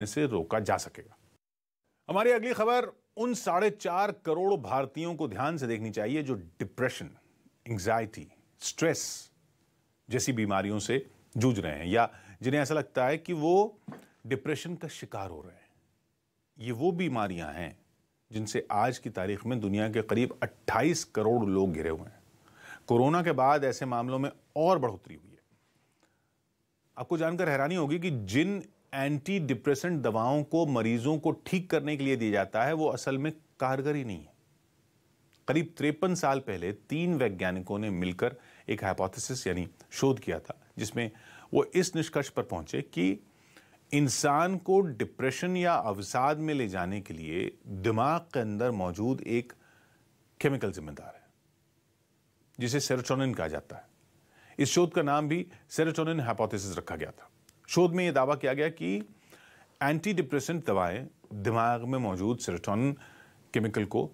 से रोका जा सकेगा। हमारी अगली खबर उन 4.5 करोड़ भारतीयों को ध्यान से देखनी चाहिए जो डिप्रेशन, एंजाइटी, स्ट्रेस जैसी बीमारियों से जूझ रहे हैं या जिन्हें ऐसा लगता है कि वो डिप्रेशन का शिकार हो रहे हैं। ये वो बीमारियां हैं जिनसे आज की तारीख में दुनिया के करीब 28 करोड़ लोग घिरे हुए हैं। कोरोना के बाद ऐसे मामलों में और बढ़ोतरी हुई है। आपको जानकर हैरानी होगी कि जिन एंटी डिप्रेसेंट दवाओं को मरीजों को ठीक करने के लिए दिया जाता है वो असल में कारगर ही नहीं है। करीब 53 साल पहले 3 वैज्ञानिकों ने मिलकर एक हाइपोथेसिस यानी शोध किया था जिसमें वो इस निष्कर्ष पर पहुंचे कि इंसान को डिप्रेशन या अवसाद में ले जाने के लिए दिमाग के अंदर मौजूद एक केमिकल जिम्मेदार है जिसे सेरोटोनिन कहा जाता है। इस शोध का नाम भी सेरोटोनिन हाइपोथेसिस रखा गया था। शोध में यह दावा किया गया कि एंटी डिप्रेसेंट दवाएं दिमाग में मौजूद सेरोटोनिन केमिकल को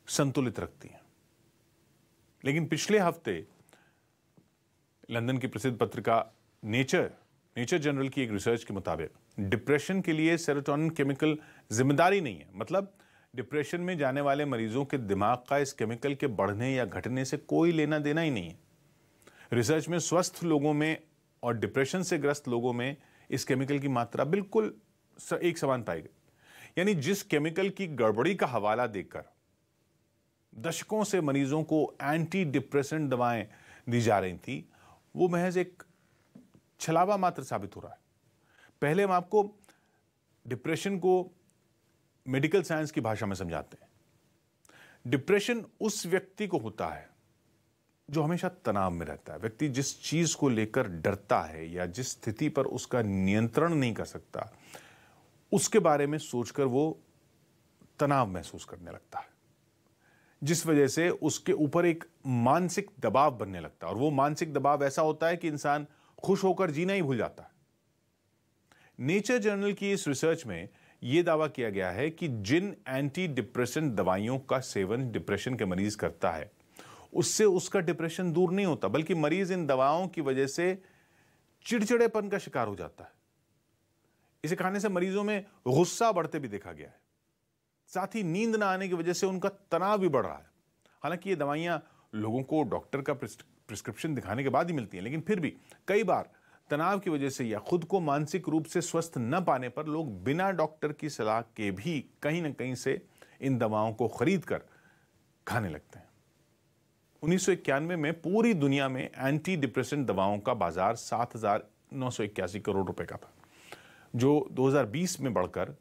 संतुलित रखती हैं। लेकिन पिछले हफ्ते लंदन की प्रसिद्ध पत्रिका नेचर जर्नल की एक रिसर्च के मुताबिक डिप्रेशन के लिए सेरोटोनिन केमिकल जिम्मेदारी नहीं है। मतलब डिप्रेशन में जाने वाले मरीजों के दिमाग का इस केमिकल के बढ़ने या घटने से कोई लेना देना ही नहीं है। रिसर्च में स्वस्थ लोगों में और डिप्रेशन से ग्रस्त लोगों में इस केमिकल की मात्रा बिल्कुल एक समान पाई गई। यानी जिस केमिकल की गड़बड़ी का हवाला देकर दशकों से मरीजों को एंटी डिप्रेसेंट दवाएं दी जा रही थी वो महज एक छलावा मात्र साबित हो रहा है। पहले हम आपको डिप्रेशन को मेडिकल साइंस की भाषा में समझाते हैं। डिप्रेशन उस व्यक्ति को होता है जो हमेशा तनाव में रहता है। व्यक्ति जिस चीज को लेकर डरता है या जिस स्थिति पर उसका नियंत्रण नहीं कर सकता उसके बारे में सोचकर वो तनाव महसूस करने लगता है, जिस वजह से उसके ऊपर एक मानसिक दबाव बनने लगता है। और वो मानसिक दबाव ऐसा होता है कि इंसान खुश होकर जीना ही भूल जाता है। नेचर जर्नल की इस रिसर्च में यह दावा किया गया है कि जिन एंटी डिप्रेसेंट दवाइयों का सेवन डिप्रेशन के मरीज करता है उससे उसका डिप्रेशन दूर नहीं होता, बल्कि मरीज इन दवाओं की वजह से चिड़चिड़ेपन का शिकार हो जाता है। इसे खाने से मरीजों में गुस्सा बढ़ते भी देखा गया है। साथ ही नींद ना आने की वजह से उनका तनाव भी बढ़ रहा है। हालांकि ये दवाइयां लोगों को डॉक्टर का प्रिस्क्रिप्शन दिखाने के बाद ही मिलती हैं, लेकिन फिर भी कई बार तनाव की वजह से या खुद को मानसिक रूप से स्वस्थ न पाने पर लोग बिना डॉक्टर की सलाह के भी कहीं ना कहीं से इन दवाओं को खरीद कर खाने लगते हैं। 1991 में पूरी दुनिया में एंटी डिप्रेसेंट दवाओं का बाजार 7,981 करोड़ रुपए का था, जो 2020 में बढ़कर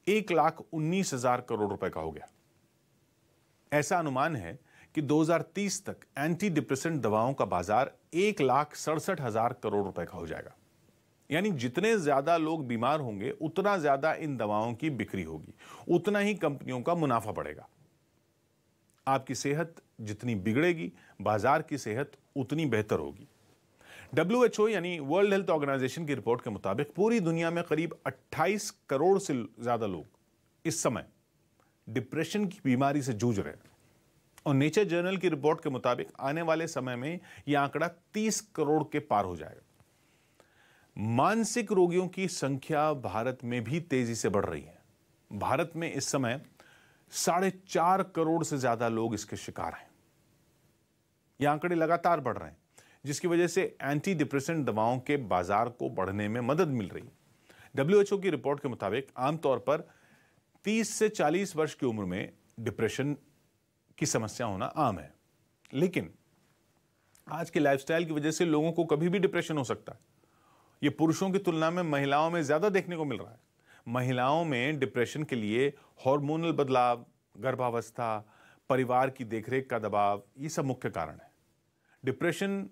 1,19,000 करोड़ रुपए का हो गया। ऐसा अनुमान है कि 2030 तक एंटी डिप्रेसेंट दवाओं का बाजार 1,67,000 करोड़ रुपए का हो जाएगा। यानी जितने ज्यादा लोग बीमार होंगे उतना ज्यादा इन दवाओं की बिक्री होगी, उतना ही कंपनियों का मुनाफा बढ़ेगा। आपकी सेहत जितनी बिगड़ेगी बाजार की सेहत उतनी बेहतर होगी। WHO यानी वर्ल्ड हेल्थ ऑर्गेनाइजेशन की रिपोर्ट के मुताबिक पूरी दुनिया में करीब 28 करोड़ से ज्यादा लोग इस समय डिप्रेशन की बीमारी से जूझ रहे हैं। और नेचर जर्नल की रिपोर्ट के मुताबिक आने वाले समय में यह आंकड़ा 30 करोड़ के पार हो जाएगा। मानसिक रोगियों की संख्या भारत में भी तेजी से बढ़ रही है। भारत में इस समय 4.5 करोड़ से ज्यादा लोग इसके शिकार हैं। यह आंकड़े लगातार बढ़ रहे हैं, जिसकी वजह से एंटी डिप्रेसेंट दवाओं के बाजार को बढ़ने में मदद मिल रही है। WHO की रिपोर्ट के मुताबिक आमतौर पर 30 से 40 वर्ष की उम्र में डिप्रेशन की समस्या होना आम है, लेकिन आज के लाइफस्टाइल की वजह से लोगों को कभी भी डिप्रेशन हो सकता है। यह पुरुषों की तुलना में महिलाओं में ज्यादा देखने को मिल रहा है। महिलाओं में डिप्रेशन के लिए हार्मोनल बदलाव, गर्भावस्था, परिवार की देखरेख का दबाव, ये सब मुख्य कारण है। डिप्रेशन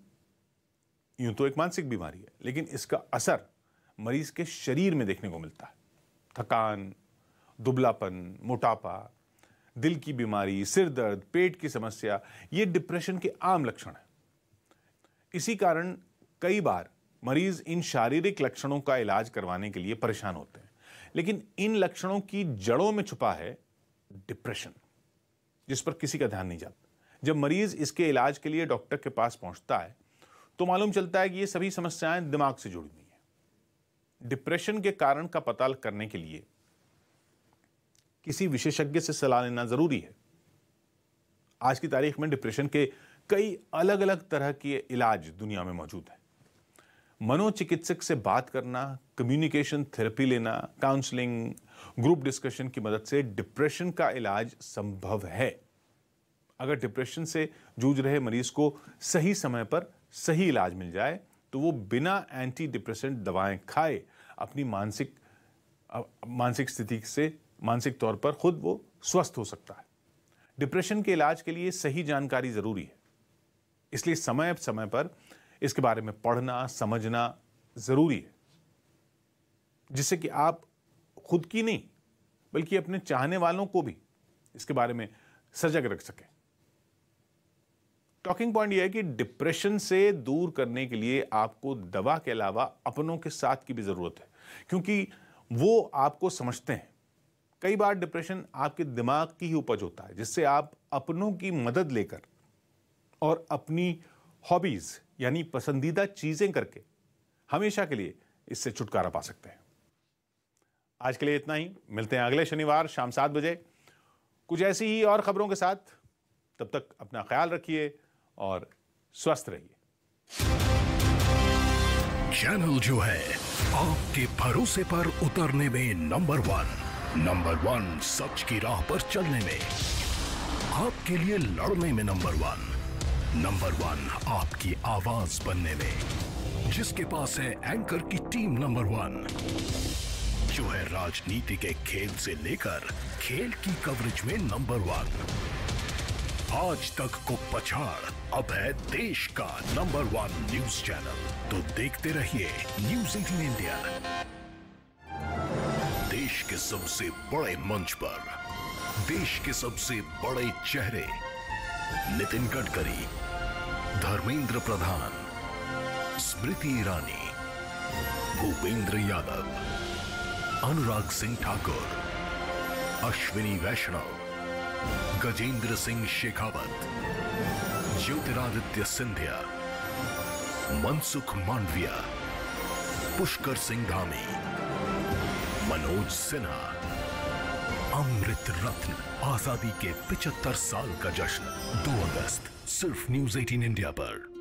यूं तो एक मानसिक बीमारी है, लेकिन इसका असर मरीज के शरीर में देखने को मिलता है। थकान, दुबलापन, मोटापा, दिल की बीमारी, सिर दर्द, पेट की समस्या, ये डिप्रेशन के आम लक्षण हैं। इसी कारण कई बार मरीज इन शारीरिक लक्षणों का इलाज करवाने के लिए परेशान होते हैं, लेकिन इन लक्षणों की जड़ों में छुपा है डिप्रेशन, जिस पर किसी का ध्यान नहीं जाता। जब मरीज इसके इलाज के लिए डॉक्टर के पास पहुंचता है तो मालूम चलता है कि ये सभी समस्याएं दिमाग से जुड़ी हुई हैं। डिप्रेशन के कारण का पता करने के लिए किसी विशेषज्ञ से सलाह लेना जरूरी है। आज की तारीख में डिप्रेशन के कई अलग अलग तरह के इलाज दुनिया में मौजूद हैं। मनोचिकित्सक से बात करना, कम्युनिकेशन थेरेपी लेना, काउंसलिंग, ग्रुप डिस्कशन की मदद से डिप्रेशन का इलाज संभव है। अगर डिप्रेशन से जूझ रहे मरीज को सही समय पर सही इलाज मिल जाए तो वो बिना एंटी डिप्रेसेंट दवाएं खाए अपनी मानसिक स्थिति से मानसिक तौर पर खुद वो स्वस्थ हो सकता है। डिप्रेशन के इलाज के लिए सही जानकारी जरूरी है, इसलिए समय समय पर इसके बारे में पढ़ना, समझना जरूरी है, जिससे कि आप खुद की नहीं बल्कि अपने चाहने वालों को भी इसके बारे में सजग रख सकें। टॉकिंग पॉइंट यह है कि डिप्रेशन से दूर करने के लिए आपको दवा के अलावा अपनों के साथ की भी जरूरत है, क्योंकि वो आपको समझते हैं। कई बार डिप्रेशन आपके दिमाग की ही उपज होता है, जिससे आप अपनों की मदद लेकर और अपनी हॉबीज यानी पसंदीदा चीजें करके हमेशा के लिए इससे छुटकारा पा सकते हैं। आज के लिए इतना ही। मिलते हैं अगले शनिवार शाम 7 बजे कुछ ऐसी ही और खबरों के साथ। तब तक अपना ख्याल रखिए और स्वस्थ रहिए। चैनल जो है आपके भरोसे पर उतरने में नंबर 1, सच की राह पर चलने में, आपके लिए लड़ने में नंबर 1, आपकी आवाज बनने में, जिसके पास है एंकर की टीम नंबर 1, जो है राजनीति के खेल से लेकर खेल की कवरेज में नंबर 1, आज तक को पछाड़ अब है देश का नंबर 1 न्यूज चैनल। तो देखते रहिए न्यूज़ 18 इंडिया। देश के सबसे बड़े मंच पर देश के सबसे बड़े चेहरे नितिन गडकरी, धर्मेंद्र प्रधान, स्मृति ईरानी, भूपेंद्र यादव, अनुराग सिंह ठाकुर, अश्विनी वैष्णव, गजेंद्र सिंह शेखावत, ज्योतिरादित्य सिंधिया, मनसुख मांडविया, पुष्कर सिंह धामी, मनोज सिन्हा, अमृत रत्न। आजादी के 75 साल का जश्न 2 अगस्त सिर्फ न्यूज़ 18 इंडिया पर।